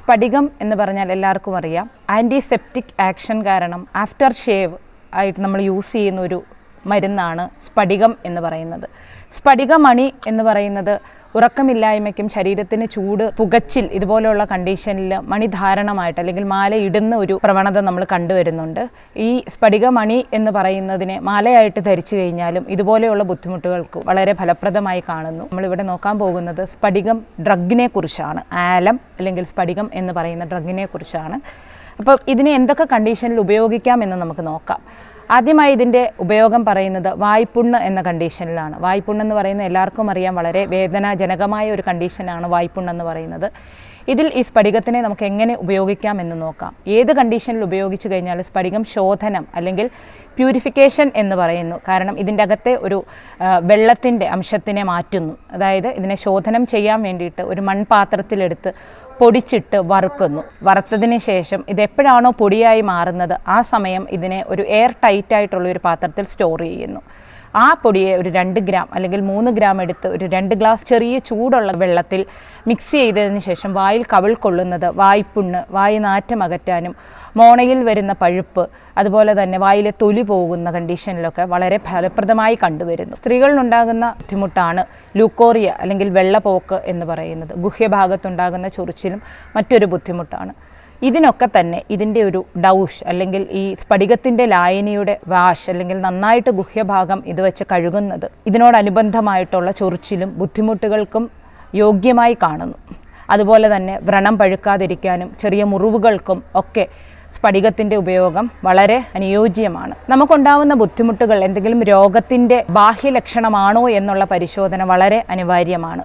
സ്ഫടികം എന്ന് പറഞ്ഞാൽ എല്ലാവർക്കും അറിയാം, ആൻറ്റിസെപ്റ്റിക് ആക്ഷൻ കാരണം ആഫ്റ്റർ ഷേവ് ആയിട്ട് നമ്മൾ യൂസ് ചെയ്യുന്ന ഒരു മരുന്നാണ് സ്ഫടികം എന്ന് പറയുന്നത്. സ്ഫടികമണി എന്ന് പറയുന്നത് ഉറക്കമില്ലായ്മയ്ക്കും ശരീരത്തിന് ചൂട്, പുകച്ചിൽ ഇതുപോലെയുള്ള കണ്ടീഷനിൽ മണിധാരണമായിട്ട് അല്ലെങ്കിൽ മാല ഇടുന്ന ഒരു പ്രവണത നമ്മൾ കണ്ടുവരുന്നുണ്ട്. ഈ സ്ഫടികമണി എന്ന് പറയുന്നതിനെ മാലയായിട്ട് ധരിച്ചു കഴിഞ്ഞാലും ഇതുപോലെയുള്ള ബുദ്ധിമുട്ടുകൾക്ക് വളരെ ഫലപ്രദമായി കാണുന്നു. നമ്മളിവിടെ നോക്കാൻ പോകുന്നത് സ്ഫടികം ഡ്രഗിനെ കുറിച്ചാണ്. ആലം അല്ലെങ്കിൽ സ്ഫടികം എന്ന് പറയുന്ന ഡ്രഗിനെ കുറിച്ചാണ്. അപ്പോൾ ഇതിനെ എന്തൊക്കെ കണ്ടീഷനിൽ ഉപയോഗിക്കാം എന്ന് നമുക്ക് നോക്കാം. ആദ്യമായി ഇതിൻ്റെ ഉപയോഗം പറയുന്നത് വായ്പുണ്ണ് എന്ന കണ്ടീഷനിലാണ്. വായ്പുണ്ണെന്ന് പറയുന്നത് എല്ലാവർക്കും അറിയാം, വളരെ വേദനാജനകമായ ഒരു കണ്ടീഷനാണ് വായ്പുണ്ണെന്ന് പറയുന്നത്. ഇതിൽ ഈ സ്ഫടികത്തിനെ നമുക്ക് എങ്ങനെ ഉപയോഗിക്കാം എന്ന് നോക്കാം. ഏത് കണ്ടീഷനിൽ ഉപയോഗിച്ച് കഴിഞ്ഞാൽ സ്ഫടികം ശോധനം അല്ലെങ്കിൽ പ്യൂരിഫിക്കേഷൻ എന്ന് പറയുന്നു. കാരണം ഇതിൻ്റെ അകത്തെ ഒരു വെള്ളത്തിൻ്റെ അംശത്തിനെ മാറ്റുന്നു. അതായത് ഇതിനെ ശോധനം ചെയ്യാൻ വേണ്ടിയിട്ട് ഒരു മൺപാത്രത്തിലെടുത്ത് പൊടിച്ചിട്ട് വറുക്കുന്നു. വറുത്തതിന് ശേഷം ഇതെപ്പോഴാണോ പൊടിയായി മാറുന്നത് ആ സമയം ഇതിനെ ഒരു എയർ ടൈറ്റായിട്ടുള്ള ഒരു പാത്രത്തിൽ സ്റ്റോർ ചെയ്യുന്നു. ആ പൊടിയെ ഒരു 2 ഗ്രാം അല്ലെങ്കിൽ 3 ഗ്രാം എടുത്ത് ഒരു 2 ഗ്ലാസ് ചെറിയ ചൂടുള്ള വെള്ളത്തിൽ മിക്സ് ചെയ്തതിന് ശേഷം വായിൽ കവിൾ കൊള്ളുന്നത് വായ്പുണ്ണ്, വായു നാറ്റം അകറ്റാനും മോണയിൽ വരുന്ന പഴുപ്പ്, അതുപോലെ തന്നെ വായിലെ തൊലി പോകുന്ന കണ്ടീഷനിലൊക്കെ വളരെ ഫലപ്രദമായി കണ്ടുവരുന്നു. സ്ത്രീകളിലുണ്ടാകുന്ന ബുദ്ധിമുട്ടാണ് ലൂക്കോറിയ അല്ലെങ്കിൽ വെള്ളപ്പോക്ക് എന്ന് പറയുന്നത്. ഗുഹ്യഭാഗത്തുണ്ടാകുന്ന ചൊറിച്ചിലും മറ്റൊരു ബുദ്ധിമുട്ടാണ്. ഇതിനൊക്കെ തന്നെ ഇതിൻ്റെ ഒരു ഡൗഷ് അല്ലെങ്കിൽ ഈ സ്ഫടികത്തിൻ്റെ ലായനിയുടെ വാഷ് അല്ലെങ്കിൽ നന്നായിട്ട് ഗുഹ്യഭാഗം ഇത് വെച്ച് കഴുകുന്നത് ഇതിനോടനുബന്ധമായിട്ടുള്ള ചൊറിച്ചിലും ബുദ്ധിമുട്ടുകൾക്കും യോഗ്യമായി കാണുന്നു. അതുപോലെ തന്നെ വ്രണം പഴുക്കാതിരിക്കാനും ചെറിയ മുറിവുകൾക്കും ഒക്കെ സ്ഫടികത്തിൻ്റെ ഉപയോഗം വളരെ അനുയോജ്യമാണ്. നമുക്കുണ്ടാവുന്ന ബുദ്ധിമുട്ടുകൾ എന്തെങ്കിലും രോഗത്തിൻ്റെ ബാഹ്യലക്ഷണമാണോ എന്നുള്ള പരിശോധന വളരെ അനിവാര്യമാണ്.